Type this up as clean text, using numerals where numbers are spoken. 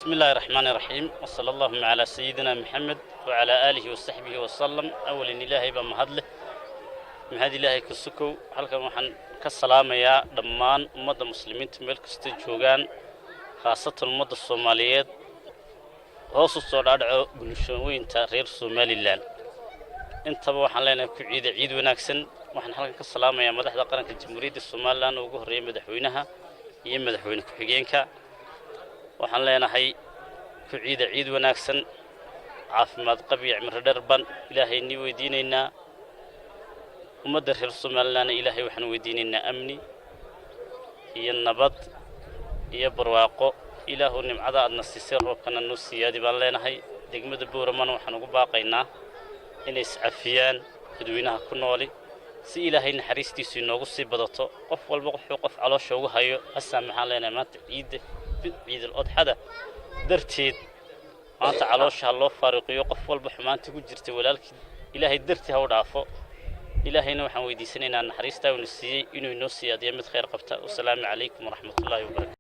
بسم الله الرحمن الرحيم وصلى الله على سيدنا محمد وعلى آله وصحبه وسلم. أول إن الله يبقى مهدله من هذه الله كسكو halkan waxaan ka salaamayaa dhammaan ummadda muslimiinta meel kasta joogaan khaasatan ummadda Soomaaliyeed hoos u soo dhaadhaco bulshooyinka reer Soomaaliland intaba waxaan leenahay ku ciid wanaagsan waxaan halkan ka salaamayaa madaxda qaranka Jamhuuriyadda Soomaaliland ugu horeeyay madaxweynaha iyo madaxweyne ku-xigeenka waxaan leenahay ku ciid wanaagsan caafimaad qabiic cimri dharban ilaahay ni weydiinaynaa ummadda reer Soomaaliland ilaahay waxaan weydiinaynaa amni iyo nabad iyo barwaaqo ilaahu nimcada aadna siisay roobkana noo siyaadi baan leenahay degmada Buuraman waxaan ugu baaqaynaa inay iscafiyaan dadweynaha ku nooli si ilaahay naxariistiisu inoogu sii badato qof walba wuxuu qof caloosha ugu hayo asamaxaan leenahay maanta ciid al-adha darteed maanta caloosha loo faaruqiyo qof walba xumaanta ku jirtay walaalkii ilaahay dartii ha u dhaafo ilaahayna waxaan weydiisanaynaa naxariista uu siiyay inuu inoo siyaadiyo mid khayr qabta. Wassalaamu calaykum waraxmatullaahi wabarakaatuh.